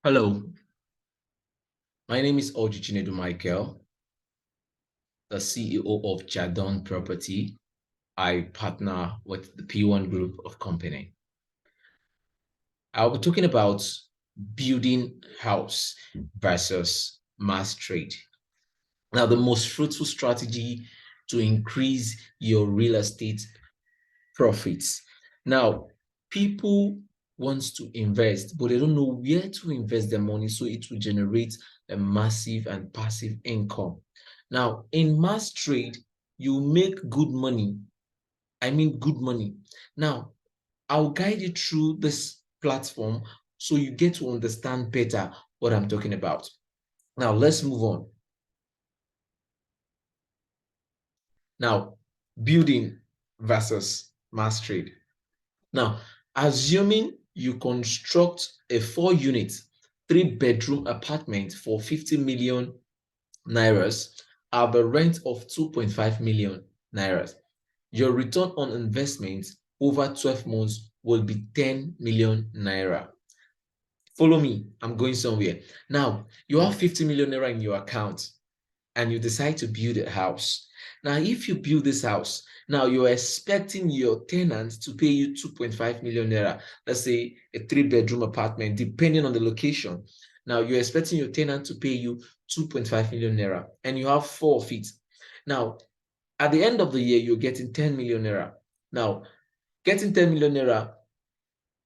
Hello, my name is Oji Chinedu Michael, the CEO of Jadon Property. I partner with the P1 Group of Company. I'll be talking about building house versus mass trade. Now, the most fruitful strategy to increase your real estate profits. Now, people want to invest, but they don't know where to invest their money so it will generate a massive and passive income. Now, in mass trade, you make good money. I mean, good money. Now, I'll guide you through this platform so you get to understand better what I'm talking about. Now, let's move on. Now, building versus mass trade. Now, assuming you construct a 4-unit, 3-bedroom apartment for 50 million nairas at the rent of 2.5 million nairas, your return on investment over 12 months will be 10 million naira. Follow me, I'm going somewhere. Now, you have 50 million naira in your account and you decide to build a house. Now, if you build this house, now you're expecting your tenants to pay you 2.5 million naira. Let's say a 3-bedroom apartment, depending on the location. Now, you're expecting your tenant to pay you 2.5 million naira and you have 4 of it. Now, at the end of the year, you're getting 10 million naira. Now, getting 10 million naira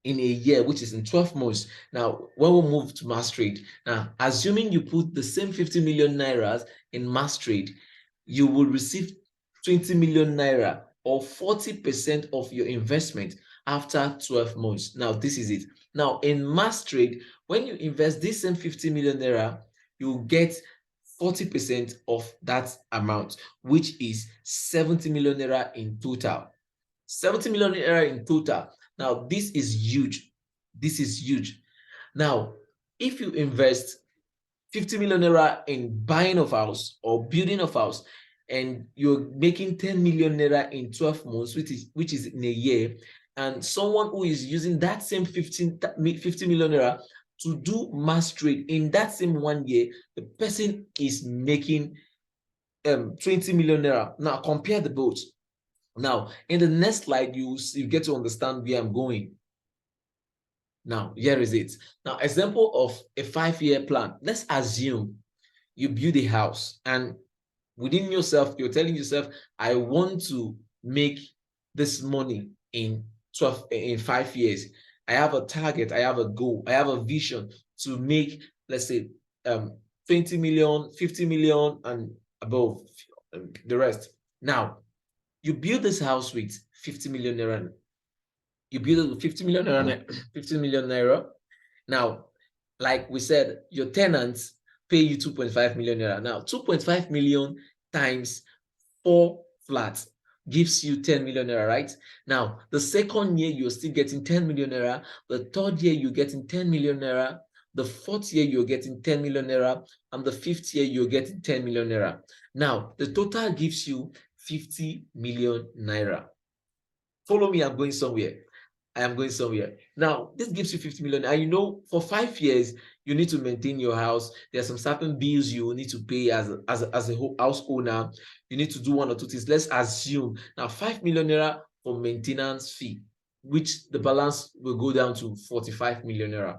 in a year, which is in 12 months. Now, when we move to mass trade, now, assuming you put the same 50 million nairas in mass trade, you will receive 20 million naira or 40% of your investment after 12 months. Now, this is it. Now, in mass trade, when you invest this same 50 million naira, you get 40% of that amount, which is 70 million naira in total. 70 million naira in total. Now, this is huge. This is huge. Now, if you invest 50 million naira in buying of house or building of house, and you're making 10 million naira in 12 months, which is in a year, and someone who is using that same 50 million naira to do mass trade in that same 1 year, the person is making 20 million naira. Now, compare the both. Now, in the next slide, you get to understand where I'm going. Now, here is it. Now, example of a 5-year plan. Let's assume you build a house and within yourself, you're telling yourself, I want to make this money in 5 years. I have a target, I have a goal, I have a vision to make, let's say, 20 million, 50 million, and above the rest. Now, you build this house with 50 million naira. You build it with 50 million naira, 50 million naira. Now, like we said, your tenants pay you 2.5 million naira. Now, 2.5 million times 4 flats gives you 10 million naira, right? Now, the second year, you're still getting 10 million naira. The third year, you're getting 10 million naira. The fourth year, you're getting 10 million naira. And the fifth year, you're getting 10 million naira. Now, the total gives you 50 million naira. Follow me, I'm going somewhere. I am going somewhere. Now, this gives you 50 million. And you know, for 5 years, you need to maintain your house. There are some certain bills you need to pay as a house owner. You need to do 1 or 2 things. Let's assume now 5 million naira for maintenance fee, which the balance will go down to 45 million naira.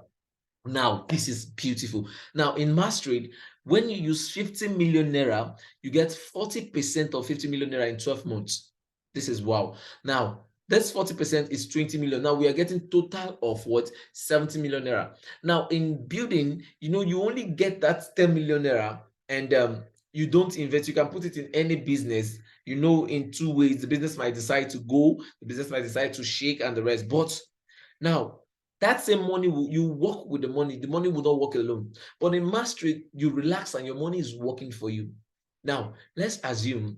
Now, this is beautiful. Now, in mass trade, when you use 50 million naira, you get 40% of 50 million naira in 12 months. This is wow. Now, that's 40% is 20 million. Now we are getting total of what? 70 million naira. Now, in building, you know, you only get that 10 million naira and you don't invest. You can put it in any business, you know, in 2 ways. The business might decide to go, the business might decide to shake and the rest. But now, that same money, you work with the money will not work alone. But in mass trade, you relax and your money is working for you. Now, let's assume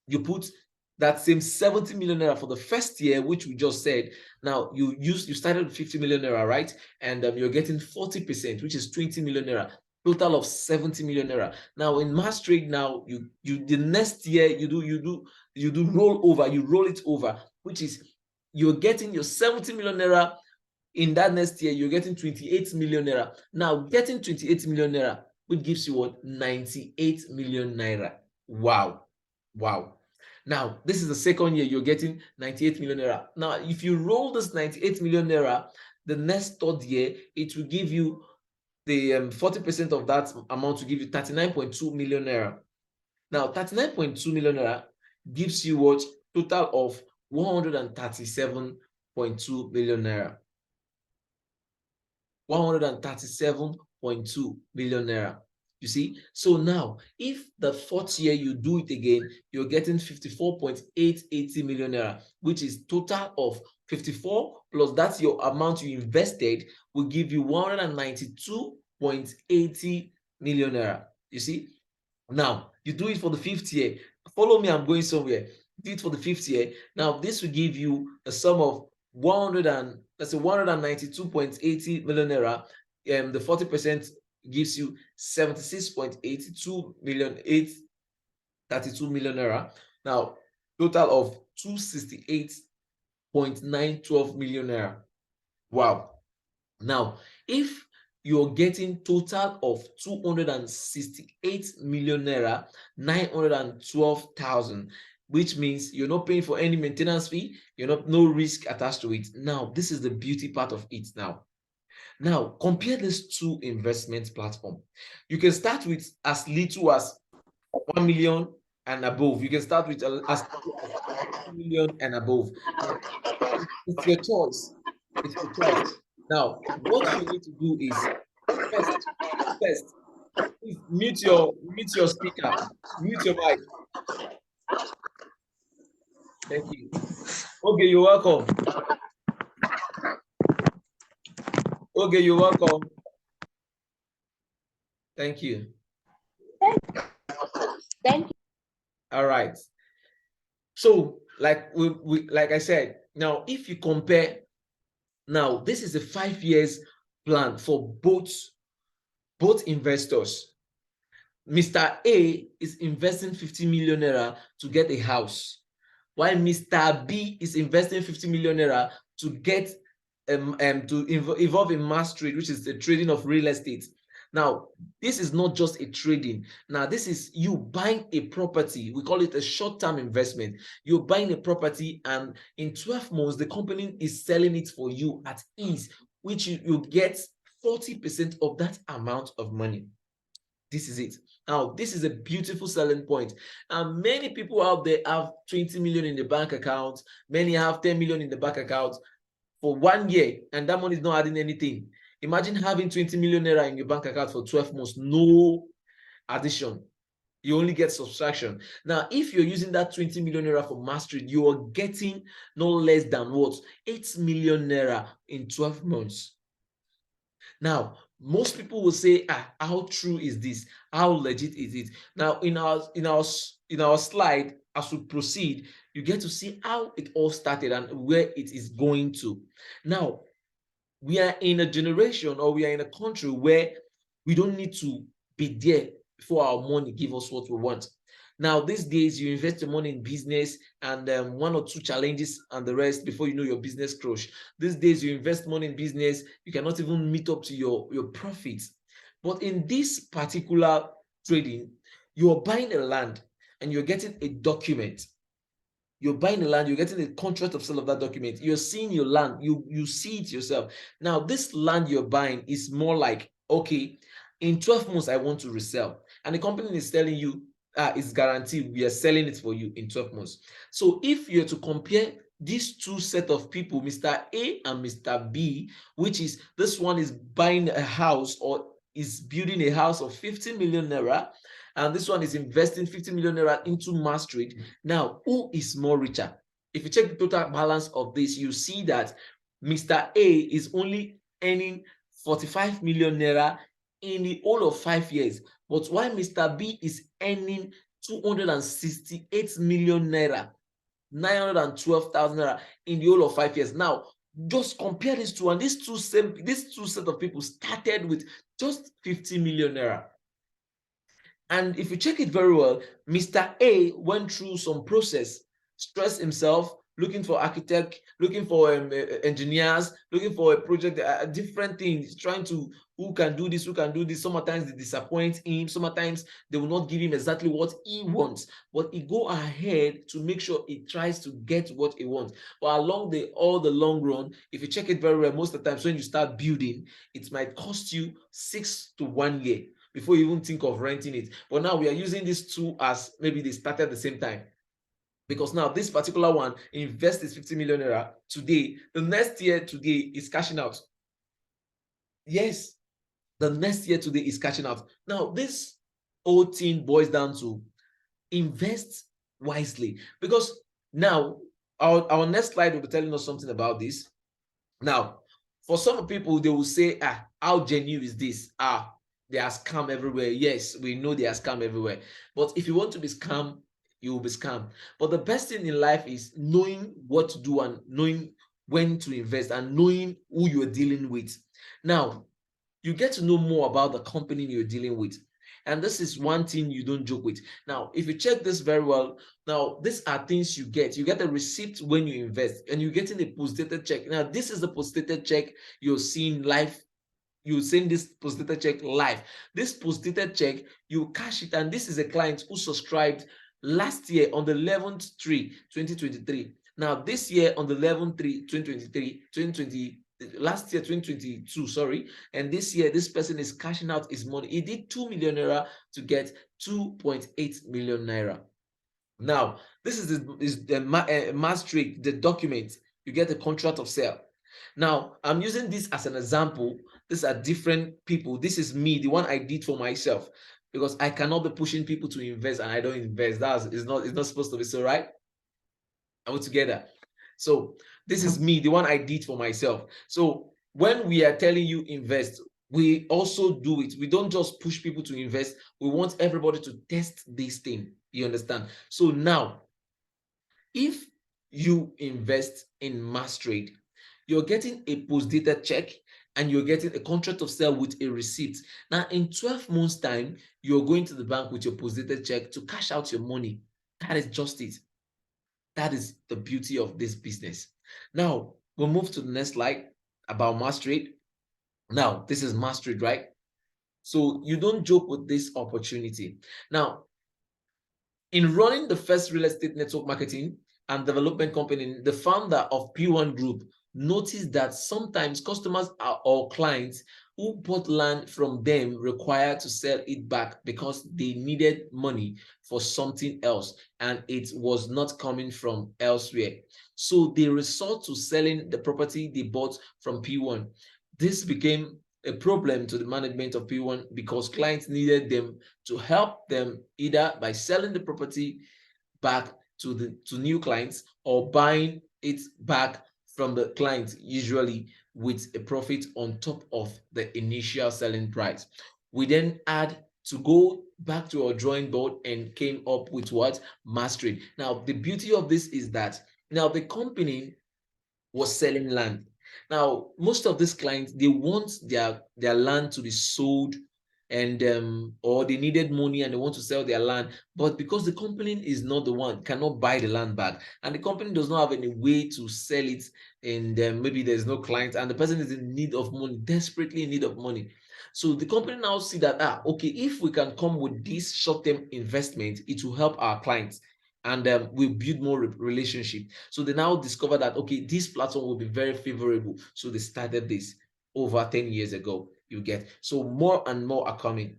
you put that same 70 million naira for the first year, which we just said. Now, you started with 50 million naira, right? And you're getting 40%, which is 20 million naira. Total of 70 million naira. Now, in mass trade, now you the next year you do roll over, you roll it over, which is you're getting your 70 million naira in that next year, you're getting 28 million naira. Now, getting 28 million naira, which gives you what? 98 million naira. Wow. Wow. Now, this is the second year you're getting 98 million naira. Now, if you roll this 98 million naira, the next third year, it will give you the 40% of that amount to give you 39.2 million naira. Now, 39.2 million naira gives you what? Total of 137.2 million naira. 137.2 million naira. You see, so now if the fourth year you do it again, you're getting 54.880 million naira, which is total of 54 plus that's your amount you invested will give you 192.80 million naira. You see, now you do it for the fifth year. Follow me, I'm going somewhere. Do it for the fifth year. Now this will give you a sum of 192.80 million naira. The 40% gives you 76.82 million, 832 million naira. Now, total of 268.912 million naira. Wow. Now, if you're getting total of 268 million naira, 912,000, which means you're not paying for any maintenance fee, you're not, no risk attached to it. Now, this is the beauty part of it now. Now, compare these two investment platforms. You can start with as little as 1 million and above. You can start with as 1 million and above. It's your choice. It's your choice. Now, what you need to do is first, please mute your speaker, mute your mic. Thank you. Okay, you're welcome. Okay, you're welcome. Thank you. Thank you. All right. So, like like I said, now if you compare, now this is a 5 years plan for both investors. Mr. A is investing 50 million naira to get a house, while Mr. B is investing 50 million naira to get to involve in mass trade, which is the trading of real estate. Now, this is not just a trading. Now, this is you buying a property. We call it a short-term investment. You're buying a property, and in 12 months, the company is selling it for you at ease, which you get 40% of that amount of money. This is it. Now, this is a beautiful selling point. And many people out there have 20 million in the bank account. Many have 10 million in the bank account for 1 year, and that money is not adding anything. Imagine having 20 million naira in your bank account for 12 months, no addition. You only get subtraction. Now, if you're using that 20 million naira for mass trade, you are getting no less than what? 8 million naira in 12 months. Now, most people will say, how true is this? How legit is it? Now, in our slide, as we proceed, you get to see how it all started and where it is going to. Now, we are in a generation, or we are in a country where we don't need to be there for our money give us what we want. Now, these days, you invest your money in business, and 1 or 2 challenges and the rest before you know your business crush. These days, you invest money in business, you cannot even meet up to your profits. But in this particular trading, you're buying a land and you're getting a document. You're buying the land, you're getting a contract of sale of that document. You're seeing your land, you see it yourself. Now, this land you're buying is more like, okay, in 12 months, I want to resell. And the company is telling you, it's guaranteed, we are selling it for you in 12 months. So if you're to compare these two set of people, Mr. A and Mr. B, which is this one is buying a house or is building a house of 50 million naira, and this one is investing 50 million naira into mass trade. Now, who is more richer? If you check the total balance of this, you see that Mr. A is only earning 45 million naira in the whole of 5 years, but while Mr. B is earning 268 million naira, 912,000 naira in the whole of 5 years. Now, just compare these two, and these two set of people started with just 50 million naira. And if you check it very well, Mr. A went through some process, stressed himself, looking for architect, looking for engineers, looking for a project, different things, trying to who can do this, who can do this. Sometimes they disappoint him. Sometimes they will not give him exactly what he wants, but he go ahead to make sure he tries to get what he wants. But along the long run, if you check it very well, most of the times when you start building, it might cost you 6 to 1 year before you even think of renting it. But now we are using these two as maybe they started at the same time. Because now this particular one invest is 50 million naira today. The next year today is cashing out. Yes, the next year today is cashing out. Now this whole thing boils down to invest wisely, because now our next slide will be telling us something about this. Now, for some people, they will say, how genuine is this? They are scam everywhere. Yes, we know they are scam everywhere. But if you want to be scam, you will be scam. But the best thing in life is knowing what to do and knowing when to invest and knowing who you're dealing with. Now, you get to know more about the company you're dealing with. And this is one thing you don't joke with. Now, if you check this very well, now these are things you get. You get a receipt when you invest, and you're getting a post-dated check. Now, this is the post-dated check you're seeing live. You're seeing this post-dated check live. This post-dated check, you cash it, and this is a client who subscribed last year on the 11/3/2023. Now, this year on the 11/3/2023, 2020, last year 2022, sorry, and this year this person is cashing out his money. He did 2 million naira to get 2.8 million naira. Now, this is the Maastricht, the document. You get the contract of sale. Now, I'm using this as an example. These are different people. This is me, the one I did for myself, because I cannot be pushing people to invest and I don't invest. It's not supposed to be so, right? Are we together? So this is me, the one I did for myself. So when we are telling you invest, we also do it. We don't just push people to invest. We want everybody to test this thing. You understand? So now, if you invest in Maastricht, you're getting a post-dated check and you're getting a contract of sale with a receipt. Now, in 12 months' time, you're going to the bank with your post-dated check to cash out your money. That is just it. That is the beauty of this business. Now, we'll move to the next slide about Maastricht. Now, this is Maastricht, right? So you don't joke with this opportunity. Now, in running the first real estate network marketing and development company, the founder of P1 Group noticed that sometimes customers or clients who bought land from them required to sell it back because they needed money for something else and it was not coming from elsewhere. So they resort to selling the property they bought from P1. This became a problem to the management of P1 because clients needed them to help them either by selling the property back to new clients or buying it back from the client, usually with a profit on top of the initial selling price. We then had to go back to our drawing board and came up with what? Maastricht. Now, the beauty of this is that now the company was selling land. Now, most of these clients, they want their land to be sold and or they needed money and they want to sell their land, but because the company is not the one, cannot buy the land back, and the company does not have any way to sell it, and maybe there's no client and the person is in need of money, desperately in need of money. So the company now see that, okay, if we can come with this short-term investment, it will help our clients and we'll build more relationship. So they now discover that, okay, this platform will be very favorable. So they started this over 10 years ago. You get, so more and more are coming.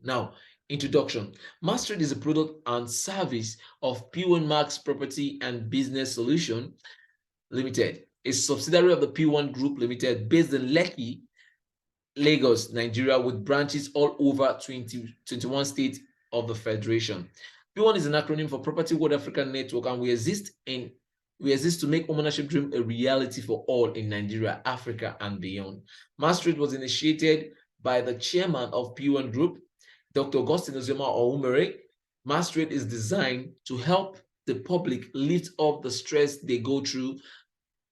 Now, introduction. Maastricht is a product and service of P1 Max Property and Business Solution Limited, a subsidiary of the P1 Group Limited based in Lekki, Lagos, Nigeria, with branches all over 21 states of the Federation. P1 is an acronym for Property World African Network, and we exist to make homeownership dream a reality for all in Nigeria, Africa, and beyond. Maastricht was initiated by the chairman of P1 Group, Dr. Augustine Ozioma Oumere. Maastricht is designed to help the public lift up the stress they go through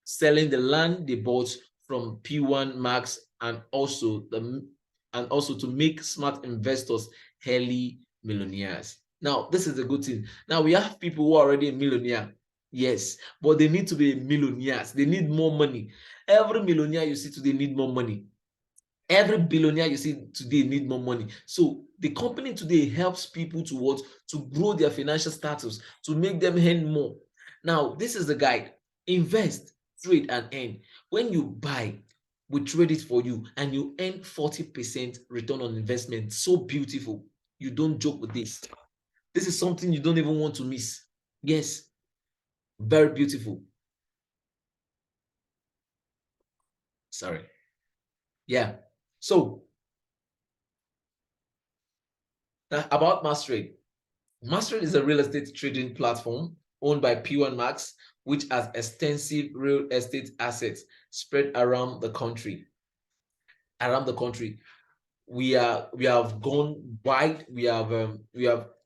selling the land they bought from P1 Max, and also to make smart investors early millionaires. Now, this is a good thing. Now we have people who are already a millionaire. Yes, but they need to be millionaires. They need more money. Every millionaire you see today need more money. Every billionaire you see today need more money. So the company today helps people to what? To grow their financial status, to make them earn more. Now, this is the guide. Invest, trade, and earn. When you buy, we trade it for you and you earn 40% return on investment. So beautiful. You don't joke with this. This is something you don't even want to miss. Yes, very beautiful. Sorry. Yeah. So about Mastery. Mastery is a real estate trading platform owned by P1 Max, which has extensive real estate assets spread around the country. Around the country, we have gone wide. We have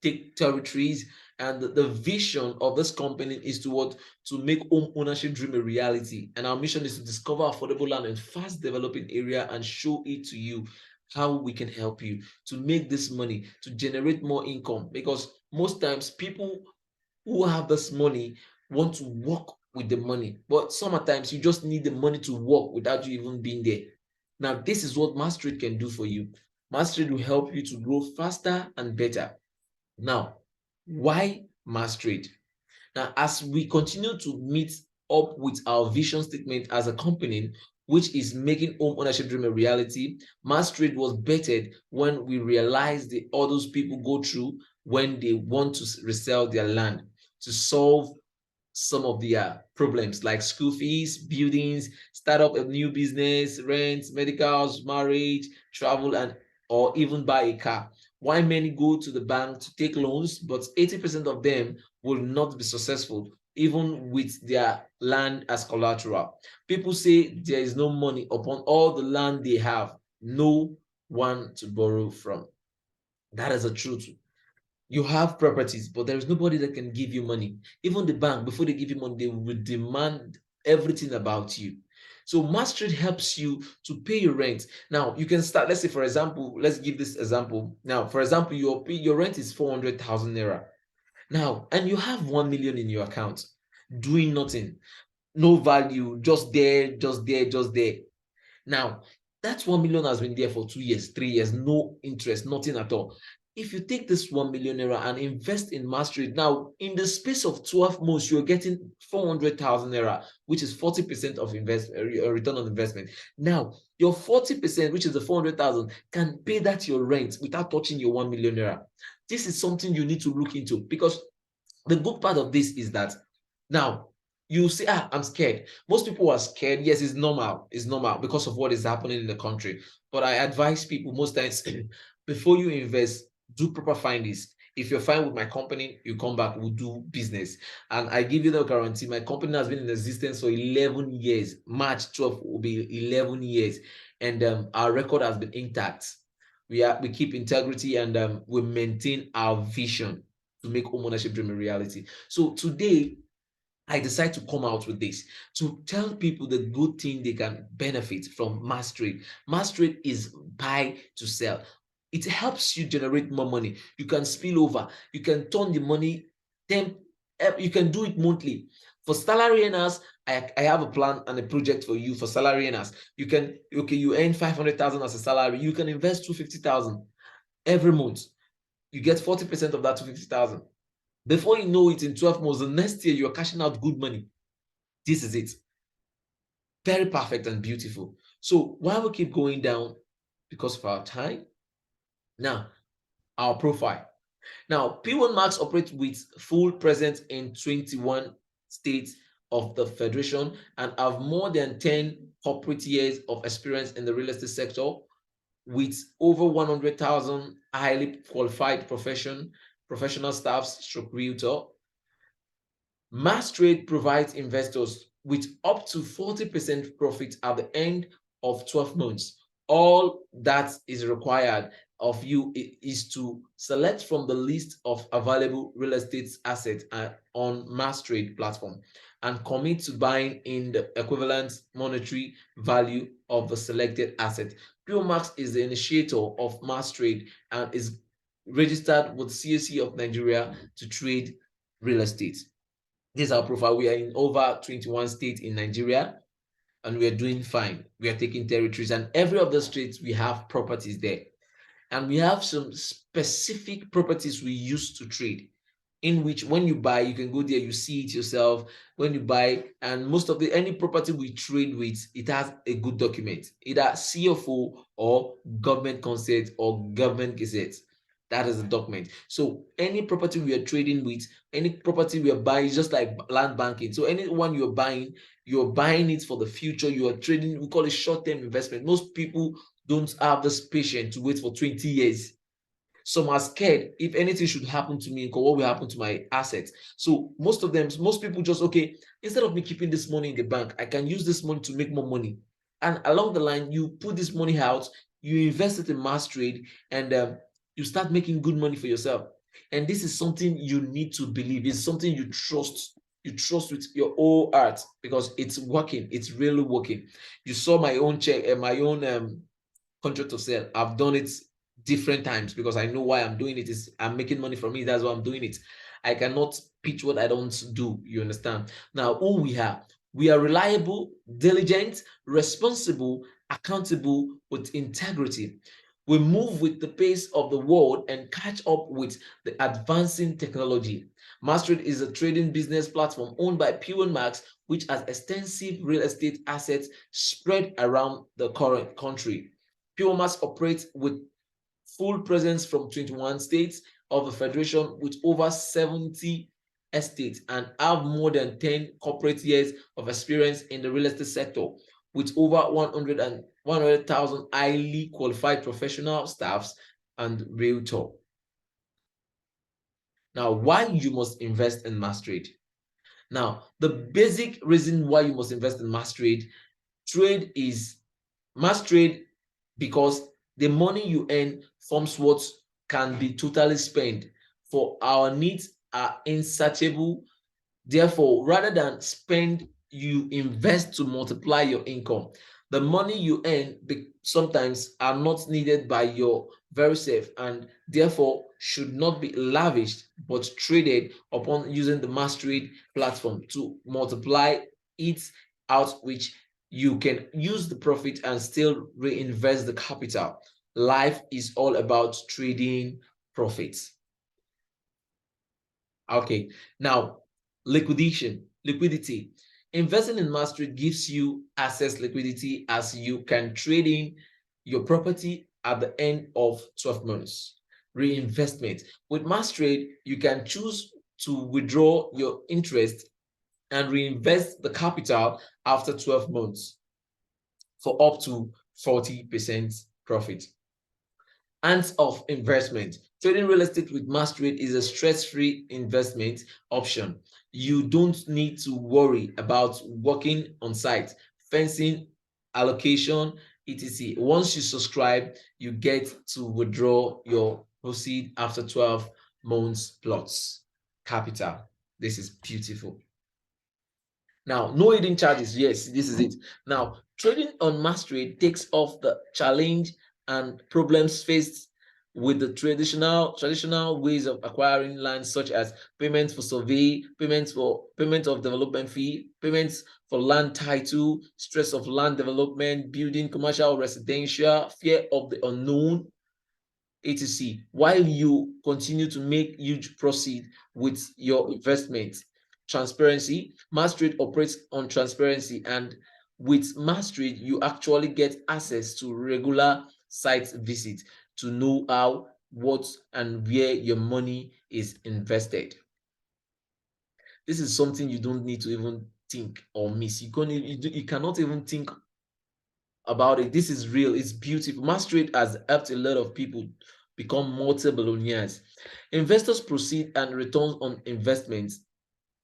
take territories, and the vision of this company is to what? To make home ownership dream a reality. And our mission is to discover affordable land in fast developing area and show it to you how we can help you to make this money, to generate more income, because most times people who have this money want to work with the money, but sometimes you just need the money to work without you even being there. Now, this is what Mastery can do for you. Mastery will help you to grow faster and better. Now, why Mastery? Now, as we continue to meet up with our vision statement as a company, which is making home ownership dream a reality, Mastery was bettered when we realized the others people go through when they want to resell their land to solve some of their problems like school fees, buildings, start up a new business, rent, medicals, marriage, travel, and or even buy a car. Why many go to the bank to take loans, but 80% of them will not be successful, even with their land as collateral. People say there is no money upon all the land they have, no one to borrow from. That is the truth. You have properties, but there is nobody that can give you money. Even the bank, before they give you money, they will demand everything about you. So Mastery helps you to pay your rent. Now you can start. Let's say, for example, let's give this example. Now, for example, your rent is 400,000 naira. Now, and you have 1 million in your account, doing nothing, no value, just there, just there, just there. Now, that 1 million has been there for 2 years, 3 years, no interest, nothing at all. If you take this 1 million naira and invest in Mastery, now in the space of 12 months, you're getting 400,000 naira, which is 40% of return on investment. Now, your 40%, which is the 400,000, can pay that your rent without touching your 1 million naira. This is something you need to look into, because the good part of this is that now you say, I'm scared. Most people are scared. Yes, it's normal. It's normal because of what is happening in the country. But I advise people most times before you invest, do proper findings. If you're fine with my company, you come back, we'll do business. And I give you the guarantee, my company has been in existence for 11 years. March 12th will be 11 years. And our record has been intact. We keep integrity, and we maintain our vision to make home ownership dream a reality. So today, I decide to come out with this to tell people the good thing they can benefit from Mastery. Mastery is buy to sell. It helps you generate more money. You can spill over. You can turn the money. Then you can do it monthly. For salary earners, I have a plan and a project for you. For salary earners, you can you earn 500,000 as a salary. You can invest 250,000 every month. You get 40% of that 250,000. Before you know it, in 12 months, the next year, you're cashing out good money. This is it. Very perfect and beautiful. So while we keep going down, because of our time, now our profile. Now, P1 Max operates with full presence in 21 states of the Federation and have more than 10 corporate years of experience in the real estate sector, with over 100,000 highly qualified professional staffs stroke realtor. Mastrade provides investors with up to 40% profit at the end of 12 months. All that is required of you is to select from the list of available real estate assets on Mastrade platform and commit to buying in the equivalent monetary value of the selected asset. PureMax is the initiator of Mastrade and is registered with CAC of Nigeria to trade real estate. This is our profile. We are in over 21 states in Nigeria, and we are doing fine. We are taking territories, and every of the states we have properties there. And we have some specific properties we use to trade, in which when you buy, you can go there, you see it yourself when you buy. And most of the any property we trade with, it has a good document, either CFO or government consent or government gazette. That is the document. So any property we are trading with, any property we are buying, just like land banking. So anyone you're buying it for the future. You are trading, we call it short-term investment. Most people don't have this patience to wait for 20 years. Some are scared if anything should happen to me, what will happen to my assets. So most people just, okay, instead of me keeping this money in the bank, I can use this money to make more money. And along the line, you put this money out, you invest it in mass trade, and you start making good money for yourself. And this is something you need to believe. It's something you trust. You trust with your whole heart, because it's working. It's really working. You saw my own check and my own contract of sale. I've done it different times because I know why I'm doing it. Is I'm making money from it. That's why I'm doing it. I cannot pitch what I don't do. You understand? Now, who we are? We are reliable, diligent, responsible, accountable, with integrity. We move with the pace of the world and catch up with the advancing technology. Mastrade is a trading business platform owned by P1 Max, which has extensive real estate assets spread around the current country. P1 Max operates with full presence from 21 states of the Federation, with over 70 estates, and have more than 10 corporate years of experience in the real estate sector, with over 100,000 highly qualified professional staffs and realtor. Now, why you must invest in Mastrade? Now, the basic reason why you must invest in Mastrade is Mastrade, because the money you earn forms what can be totally spent. For our needs are insatiable. Therefore, rather than spend, you invest to multiply your income. The money you earn sometimes are not needed by your very self, and therefore should not be lavished but traded upon using the Mastrade platform to multiply it out, which you can use the profit and still reinvest the capital. Life is all about trading profits. Okay, now liquidity. Investing in Mastrade gives you access liquidity, as you can trade in your property at the end of 12 months. Reinvestment. With Mastrade, you can choose to withdraw your interest and reinvest the capital after 12 months for up to 40% profit. Hands off investment. Trading real estate with Mastrade is a stress-free investment option. You don't need to worry about working on site, fencing, allocation, etc. Once you subscribe, you get to withdraw your proceed after 12 months plus capital. This is beautiful. Now, no hidden charges. Yes, this is it. Now, trading on Mastrade takes off the challenge and problems faced with the traditional ways of acquiring land, such as payments for survey, payment of development fee, payments for land title, stress of land development, building commercial or residential, fear of the unknown, etc. While you continue to make huge proceed with your investment. Transparency. Mastrade operates on transparency, and with Mastrade, you actually get access to regular site visits to know how, what, and where your money is invested. This is something you don't need to even think or miss. You cannot even think about it. This is real. It's beautiful. Mastrade has helped a lot of people become multi-billionaires. Investors proceed and returns on investments.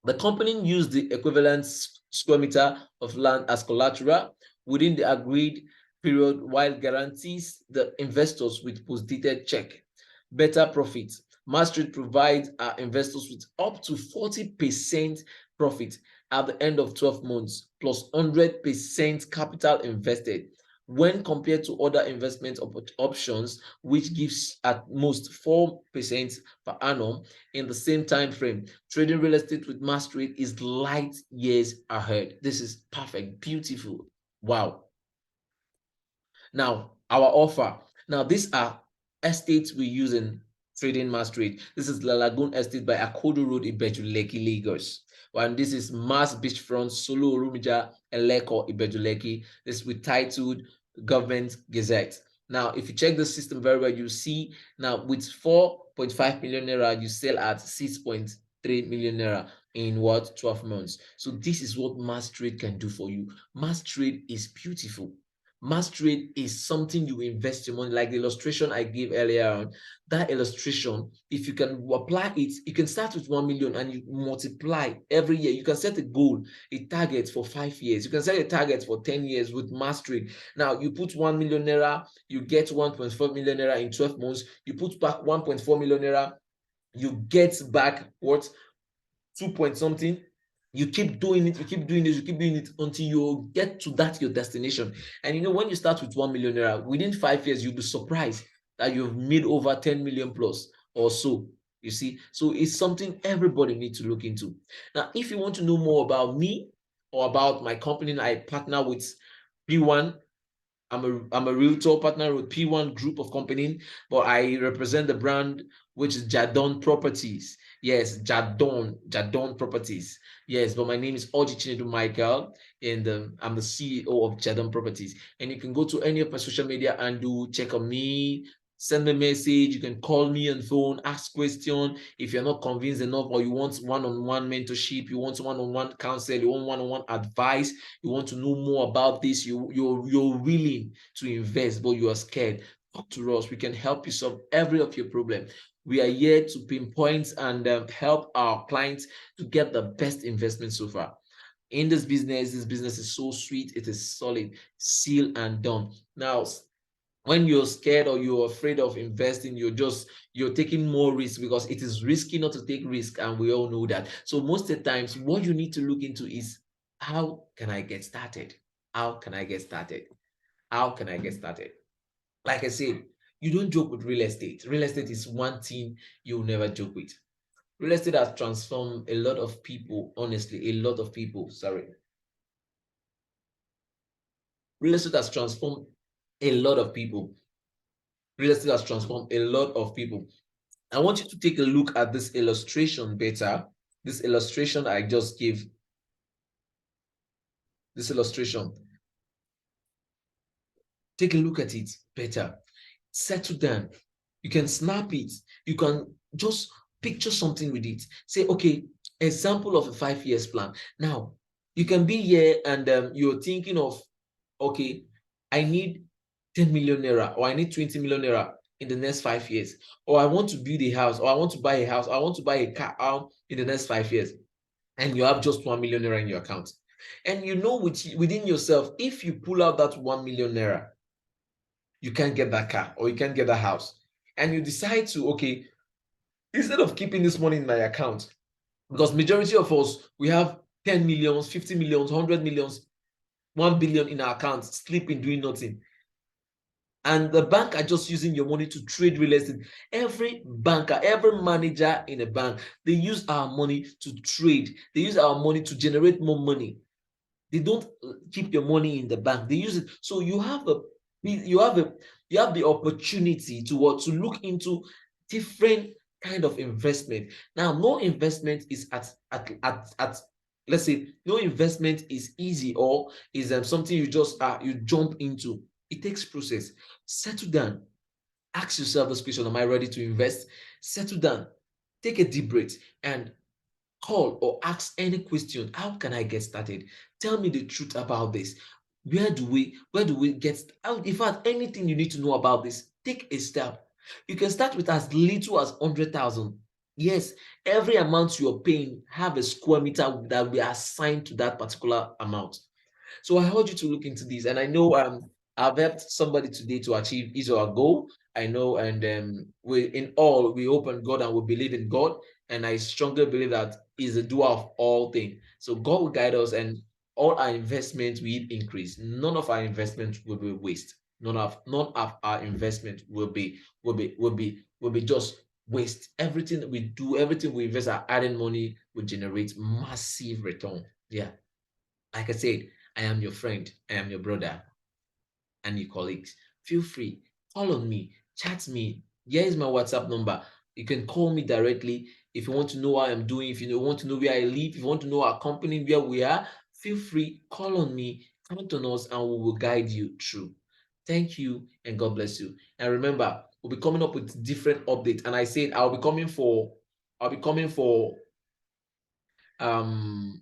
The company used the equivalent square meter of land as collateral within the agreed period, while guarantees the investors with post-dated check. Better profits. Mastrade provides our investors with up to 40% profit at the end of 12 months, plus 100% capital invested. when compared to other investment options, which gives at most 4% per annum in the same time frame. Trading real estate with Mass Trade is light years ahead. This is perfect, beautiful. Wow. Now, our offer. Now, these are estates we use in Trading Mass Trade. This is La Lagoon Estate by Akodo Road in Lekki, Lagos. And this is Mass Beachfront, Solo, Rumija, Eleko, Ibejuleki. This is titled Government Gazette. Now, if you check the system very well, you see now with 4.5 million naira, you sell at 6.3 million naira in what 12 months. So this is what Mass Trade can do for you. Mass Trade is beautiful. Mass trade is something you invest your money, like the illustration I gave earlier on. That illustration, if you can apply it, you can start with 1 million and you multiply every year. You can set a goal, a target for 5 years. You can set a target for 10 years with mass trade. Now, you put 1 million naira, you get 1.4 million naira in 12 months. You put back 1.4 million naira, you get back what? 2 point something. You keep doing it, you keep doing this, you keep doing it until you get to that your destination. And you know, when you start with 1 million naira, within 5 years, you'll be surprised that you've made over 10 million plus or so. You see, so it's something everybody needs to look into. Now, if you want to know more about me or about my company, I partner with P1. I'm a realtor partner with P1 Group of Company, but I represent the brand which is Jadon Properties. Yes, Jadon Properties. Yes, but my name is Oji Chinedu Michael, and I'm the CEO of Jadon Properties. And you can go to any of my social media and do check on me, send a message. You can call me on phone, ask question. If you're not convinced enough, or you want one-on-one mentorship, you want one-on-one counsel, you want one-on-one advice, you want to know more about this, you're willing to invest, but you are scared, talk to us. We can help you solve every of your problem. We are here to pinpoint and help our clients to get the best investment so far. In this business is so sweet. It is solid, sealed and done. Now, when you're scared or you're afraid of investing, you're taking more risk, because it is risky not to take risk, and we all know that. So most of the times, what you need to look into is, how can I get started? How can I get started? How can I get started? Like I said, you don't joke with real estate. Real estate is one thing you'll never joke with. Real estate has transformed a lot of people, honestly, a lot of people. Sorry. Real estate has transformed a lot of people. Real estate has transformed a lot of people. I want you to take a look at this illustration better. This illustration I just gave. This illustration. Take a look at it better. Settle down. You can snap it. You can just picture something with it. Say, okay, example of a 5 years plan. Now, you can be here and you're thinking of, okay, I need 10 million naira, or I need 20 million naira in the next 5 years, or I want to build a house, or I want to buy a house, or I want to buy a car out in the next 5 years, and you have just 1 million naira in your account. And you know within yourself, if you pull out that 1 million naira, you can't get that car or you can't get that house. And you decide to, okay, instead of keeping this money in my account, because majority of us, we have 10 millions, 50 millions, 100 millions, 1 billion in our accounts, sleeping, doing nothing. And the bank are just using your money to trade real estate. Every banker, every manager in a bank, they use our money to trade. They use our money to generate more money. They don't keep your money in the bank. They use it. So you have the opportunity to look into different kind of investment. Now, no investment is at let's say no investment is easy, or is something you just you jump into. It takes process. Settle down. Ask yourself this question: am I ready to invest? Settle down. Take a deep breath and call or ask any question. How can I get started? Tell me the truth about this. Where do we get out? In fact, anything you need to know about this, take a step. You can start with as little as 100,000. Yes, every amount you're paying have a square meter that will be assigned to that particular amount. So I urge you to look into this. And I know I've helped somebody today to achieve his or her goal. I know, and we open God and we believe in God. And I strongly believe that He's the doer of all things. So God will guide us, and all our investments will increase. None of our investments will be waste. None of our investment will be just waste. Everything that we do, everything we invest, are adding money will generate massive return. Yeah. Like I said, I am your friend, I am your brother and your colleagues. Feel free, call on me, chat me. Here is my WhatsApp number. You can call me directly if you want to know what I'm doing, if you want to know where I live, if you want to know our company, where we are. Feel free, call on me, count on us, and we will guide you through. Thank you, and God bless you. And remember, we'll be coming up with different updates. And I said I'll be coming for um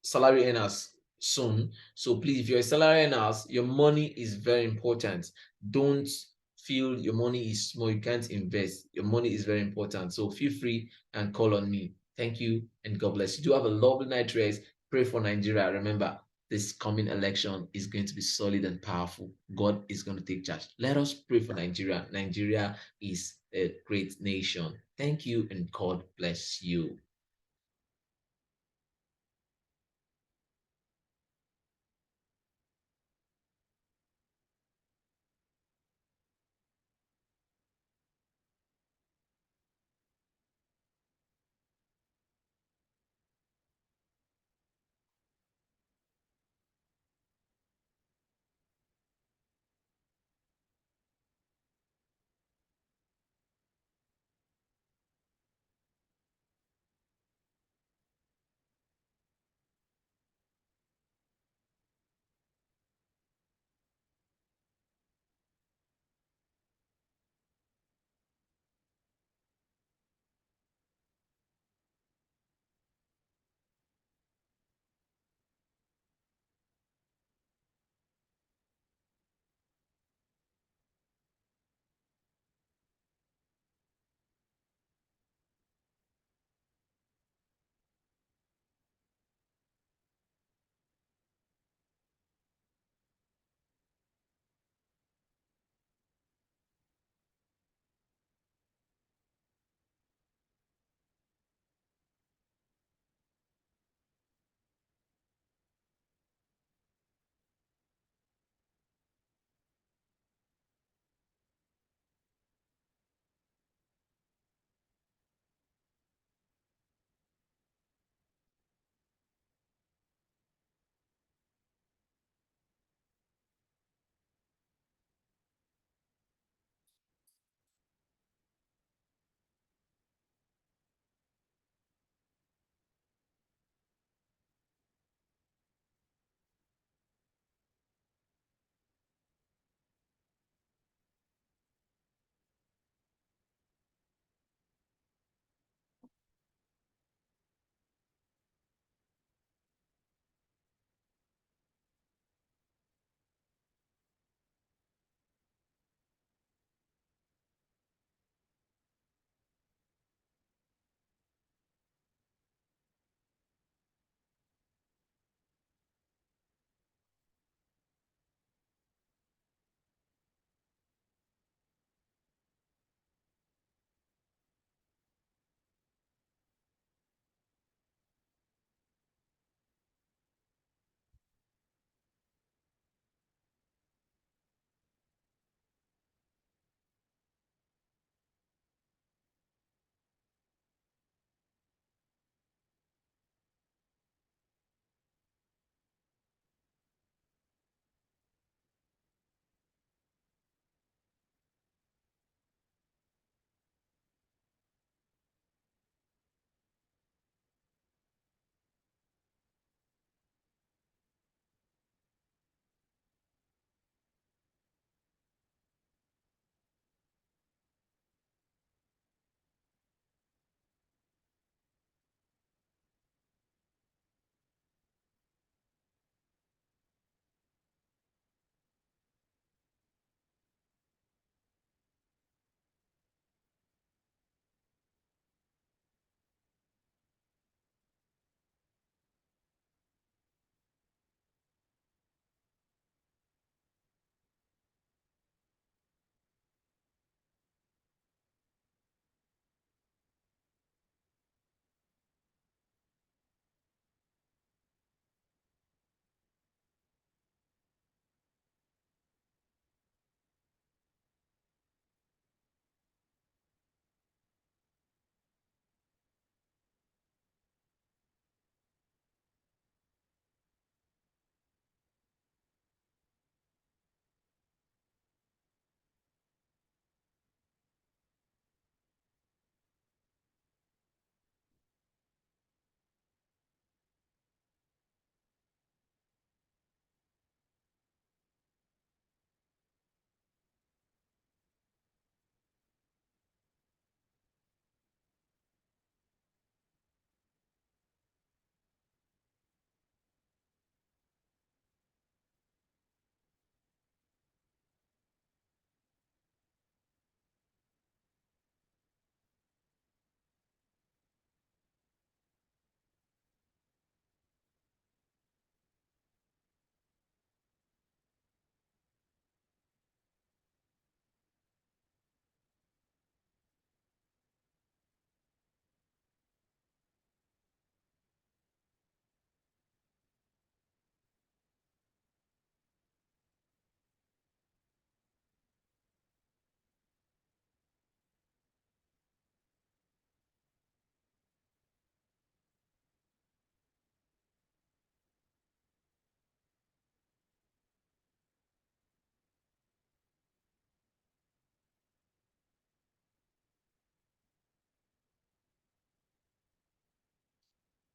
salary earners soon. So please, if you're a salary earners, your money is very important. Don't feel your money is small, you can't invest. Your money is very important. So feel free and call on me. Thank you, and God bless you. Do have a lovely night rest. Pray for Nigeria. Remember, this coming election is going to be solid and powerful. God is going to take charge. Let us pray for Nigeria. Nigeria is a great nation. Thank you, and God bless you.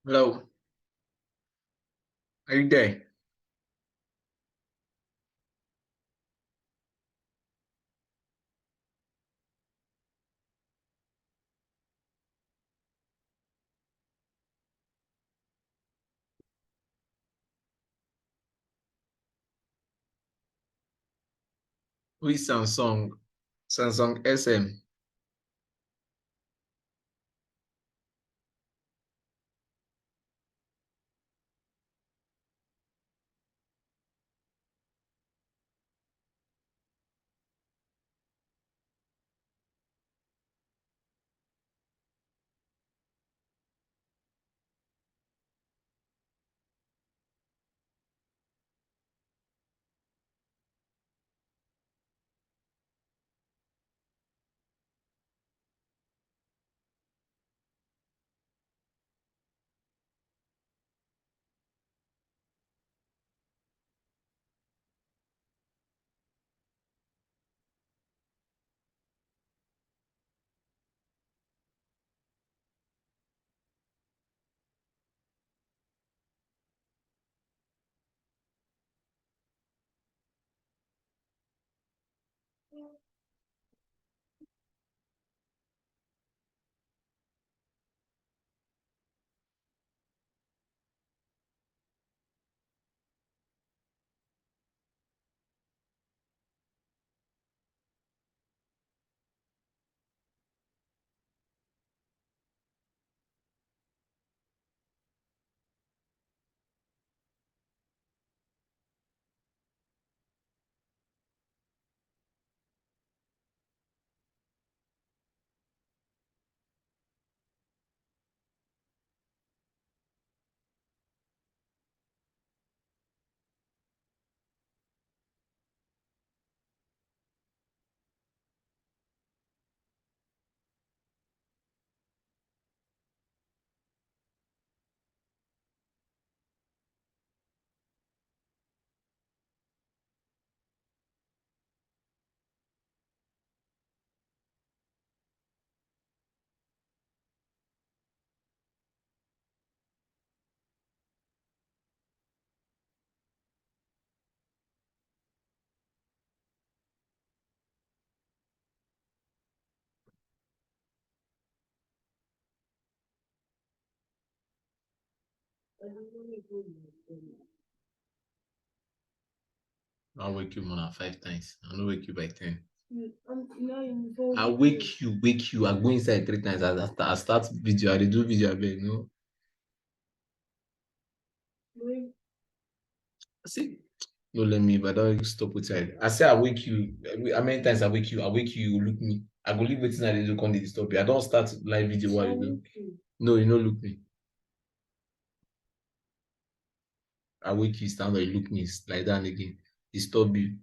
Hello. Are you there? Who is Samsung? Samsung SM. I'll wake you more than 5 times. I'll not wake you by 10. I wake you. I go inside 3 times. I start video. I dey do video. I beg, no. See, no let me, but don't stop with it. I say I wake you. How many times I wake you? I wake you, you look me. I go leave waiting and they do come dey disturb you. I don't start live video while you do. No, you no look me. I wake you, stand there, you look me like that again. Disturb you.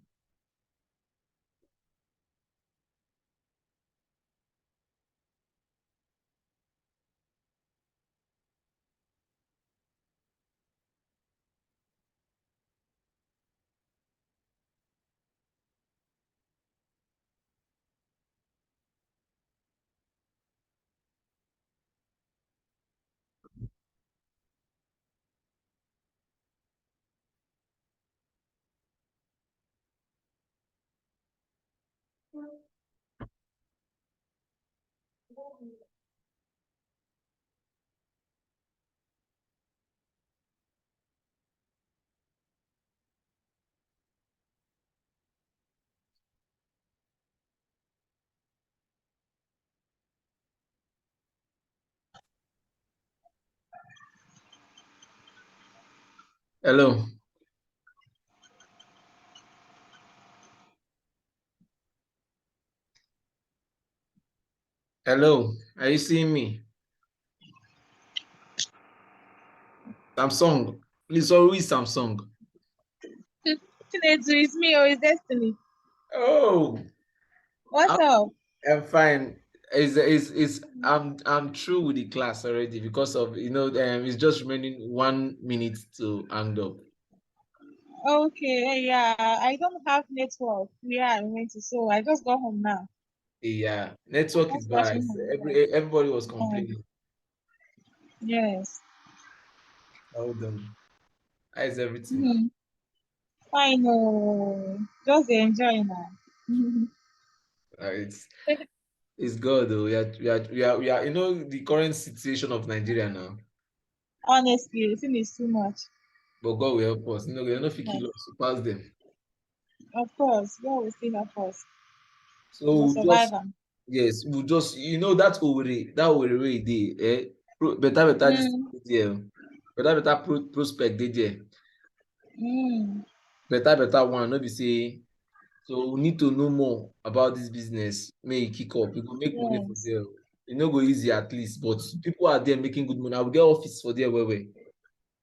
Hello. Hello. Are you seeing me? Samsung. Please, always Samsung. It's me or it's Destiny. Oh, What's up? I'm fine. I'm through with the class already because of it's just remaining 1 minute to hang up. Okay, yeah, I don't have network where I went to, so I just got home now. Yeah, network is Just bad. watching home. Everybody was Yeah. complaining. Yes. Hold on. How is everything? Hmm. Fine, oh, just dey enjoy now. It's good though. We are. The current situation of Nigeria now. Honestly, the thing is too much. But God will help us. We are not fit But kill us to pass them. of course, God will still help us. We So will we survive just am. yes, we just that Owerri way dey. Better this Mm, there. Better prospect dey there. mm, Better one. No be say. So we need to know more about this business. May it kick up. We go make money for yes. there. E no go easy at least, but people are there making good money. I will get office for there well well.